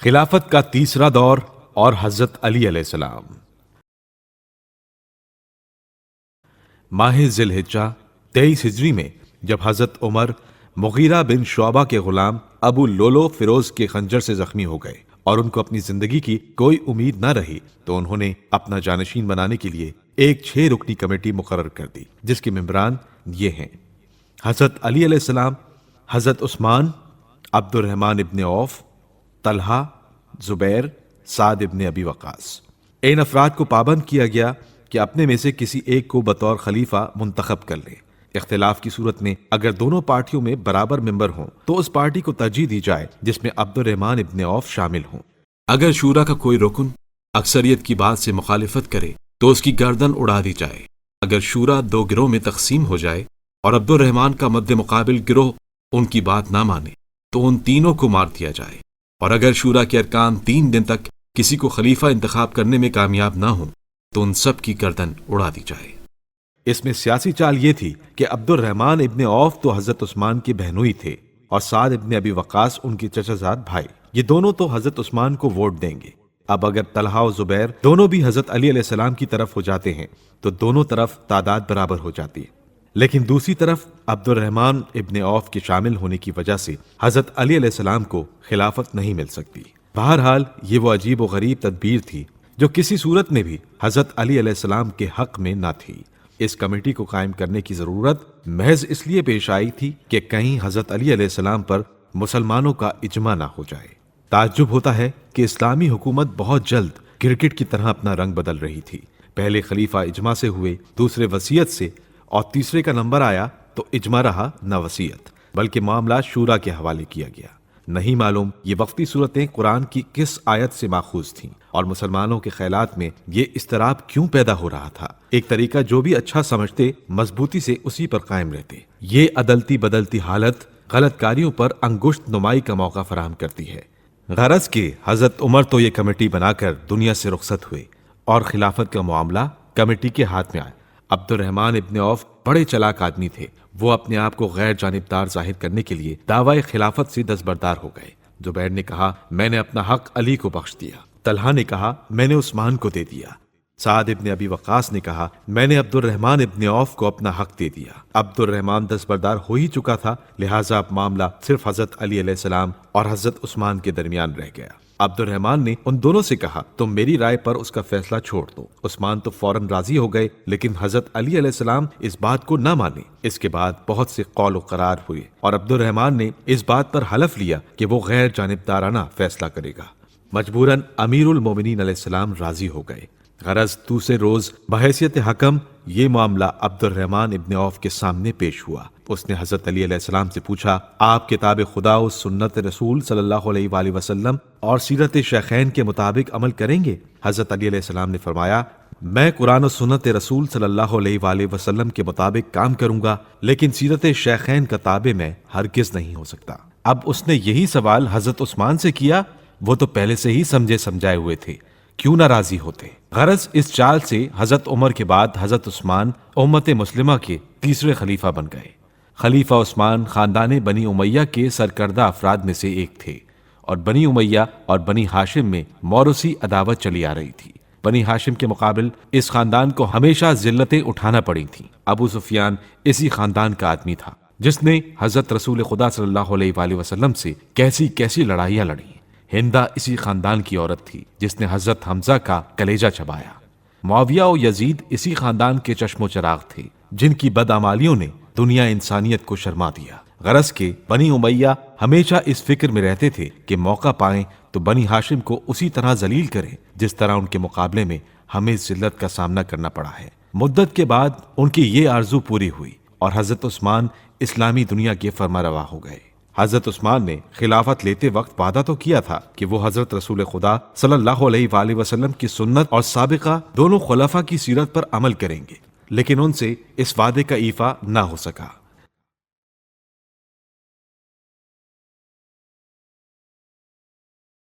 خلافت کا تیسرا دور اور حضرت علی علیہ السلام۔ ماہ ذی الحجہ 23 ہجری میں جب حضرت عمر مغیرہ بن شعبہ کے غلام ابو لولو فیروز کے خنجر سے زخمی ہو گئے اور ان کو اپنی زندگی کی کوئی امید نہ رہی تو انہوں نے اپنا جانشین بنانے کے لیے ایک 6 رکنی کمیٹی مقرر کر دی، جس کے ممبران یہ ہیں: حضرت علی علیہ السلام، حضرت عثمان، عبد الرحمن ابن عوف، طلحہ، زبیر، سعد ابن ابی وقاص۔ ان افراد کو پابند کیا گیا کہ اپنے میں سے کسی ایک کو بطور خلیفہ منتخب کر لیں۔ اختلاف کی صورت میں اگر دونوں پارٹیوں میں برابر ممبر ہوں تو اس پارٹی کو ترجیح دی جائے جس میں عبد الرحمن ابن عوف شامل ہوں۔ اگر شورا کا کوئی رکن اکثریت کی بات سے مخالفت کرے تو اس کی گردن اڑا دی جائے۔ اگر شورا 2 گروہ میں تقسیم ہو جائے اور عبد الرحمن کا مد مقابل گروہ ان کی بات نہ مانے تو ان تینوں کو مار دیا جائے، اور اگر شورا کے ارکان 3 دن تک کسی کو خلیفہ انتخاب کرنے میں کامیاب نہ ہوں تو ان سب کی گردن اڑا دی جائے۔ اس میں سیاسی چال یہ تھی کہ عبد الرحمن ابن عوف تو حضرت عثمان کے بہنوئی تھے اور سعد ابن ابی وقاص ان کے چچا زاد بھائی، یہ دونوں تو حضرت عثمان کو ووٹ دیں گے۔ اب اگر طلحہ و زبیر دونوں بھی حضرت علی علیہ السلام کی طرف ہو جاتے ہیں تو دونوں طرف تعداد برابر ہو جاتی ہے، لیکن دوسری طرف عبد الرحمن ابن عوف کے شامل ہونے کی وجہ سے حضرت علی علیہ السلام کو خلافت نہیں مل سکتی۔ بہرحال یہ وہ عجیب و غریب تدبیر تھی جو کسی صورت میں بھی حضرت علی علیہ السلام کے حق میں نہ تھی۔ اس کمیٹی کو قائم کرنے کی ضرورت محض اس لیے پیش آئی تھی کہ کہیں حضرت علی علیہ السلام پر مسلمانوں کا اجماع نہ ہو جائے۔ تعجب ہوتا ہے کہ اسلامی حکومت بہت جلد کرکٹ کی طرح اپنا رنگ بدل رہی تھی۔ پہلے خلیفہ اجماع سے ہوئے، دوسرے وصیت سے، اور تیسرے کا نمبر آیا تو اجماع رہا نہ وصیت، بلکہ معاملہ شورا کے حوالے کیا گیا۔ نہیں معلوم یہ وقتی صورتیں قرآن کی کس آیت سے ماخوذ تھیں اور مسلمانوں کے خیالات میں یہ اضطراب کیوں پیدا ہو رہا تھا۔ ایک طریقہ جو بھی اچھا سمجھتے مضبوطی سے اسی پر قائم رہتے۔ یہ عدلتی بدلتی حالت غلط کاریوں پر انگشت نمائی کا موقع فراہم کرتی ہے۔ غرض کہ حضرت عمر تو یہ کمیٹی بنا کر دنیا سے رخصت ہوئے اور خلافت کا معاملہ کمیٹی کے ہاتھ میں آیا۔ عبد الرحمن ابن عوف بڑے چلاک آدمی تھے، وہ اپنے آپ کو غیر جانبدار ظاہر کرنے کے لیے دعوی خلافت سے دستبردار ہو گئے۔ زبیر نے کہا میں نے اپنا حق علی کو بخش دیا، طلحہ نے کہا میں نے عثمان کو دے دیا، سعد ابن ابی وقاص نے کہا میں نے عبد الرحمن ابن عوف کو اپنا حق دے دیا۔ عبد الرحمن دستبردار ہو ہی چکا تھا، لہٰذا اب معاملہ صرف حضرت علی علیہ السلام اور حضرت عثمان کے درمیان رہ گیا۔ عبد الرحمن نے ان دونوں سے کہا تم میری رائے پر اس کا فیصلہ چھوڑ دو۔ عثمان تو فوراً راضی ہو گئے، لیکن حضرت علی علیہ السلام اس بات کو نہ مانے۔ اس کے بعد بہت سے قول و قرار ہوئے اور عبد الرحمن نے اس بات پر حلف لیا کہ وہ غیر جانبدارانہ فیصلہ کرے گا۔ مجبوراً امیر المومنین علیہ السلام راضی ہو گئے۔ غرض دوسرے روز بحیثیت حکم یہ معاملہ عبد الرحمن ابن عوف کے سامنے پیش ہوا۔ اس نے حضرت علی علیہ السلام سے پوچھا آپ کتاب خدا و سنت رسول صلی اللہ علیہ وآلہ وسلم اور سیرت شیخین کے مطابق عمل کریں گے؟ حضرت علی علیہ السلام نے فرمایا میں قرآن و سنت رسول صلی اللہ علیہ وآلہ وسلم کے مطابق کام کروں گا، لیکن سیرت شیخین کا تابع میں ہرگز نہیں ہو سکتا۔ اب اس نے یہی سوال حضرت عثمان سے کیا، وہ تو پہلے سے ہی سمجھے سمجھائے ہوئے تھے، کیوں نہ راضی ہوتے۔ غرض اس چال سے حضرت عمر کے بعد حضرت عثمان امت مسلمہ کے تیسرے خلیفہ بن گئے۔ خلیفہ عثمان خاندان بنی امیہ کے سرکردہ افراد میں سے ایک تھے، اور بنی امیہ اور بنی ہاشم میں موروثی عداوت چلی آ رہی تھی۔ بنی ہاشم کے مقابل اس خاندان کو ہمیشہ ذلتیں اٹھانا پڑی تھیں۔ ابو سفیان اسی خاندان کا آدمی تھا جس نے حضرت رسول خدا صلی اللہ علیہ وآلہ وسلم سے کیسی کیسی لڑائیاں لڑیں۔ ہندہ اسی خاندان کی عورت تھی جس نے حضرت حمزہ کا کلیجہ چبایا۔ معاویہ و یزید اسی خاندان کے چشم و چراغ تھے جن کی بدعمالیوں نے دنیا انسانیت کو شرما دیا۔ غرض کہ بنی امیہ ہمیشہ اس فکر میں رہتے تھے کہ موقع پائیں تو بنی ہاشم کو اسی طرح ذلیل کریں جس طرح ان کے مقابلے میں ہمیں ذلت کا سامنا کرنا پڑا ہے۔ مدت کے بعد ان کی یہ آرزو پوری ہوئی اور حضرت عثمان اسلامی دنیا کے فرمانروا ہو گئے۔ حضرت عثمان نے خلافت لیتے وقت وعدہ تو کیا تھا کہ وہ حضرت رسول خدا صلی اللہ علیہ وآلہ وسلم کی سنت اور سابقہ دونوں خلفاء کی سیرت پر عمل کریں گے، لیکن ان سے اس وعدے کا ایفا نہ ہو سکا۔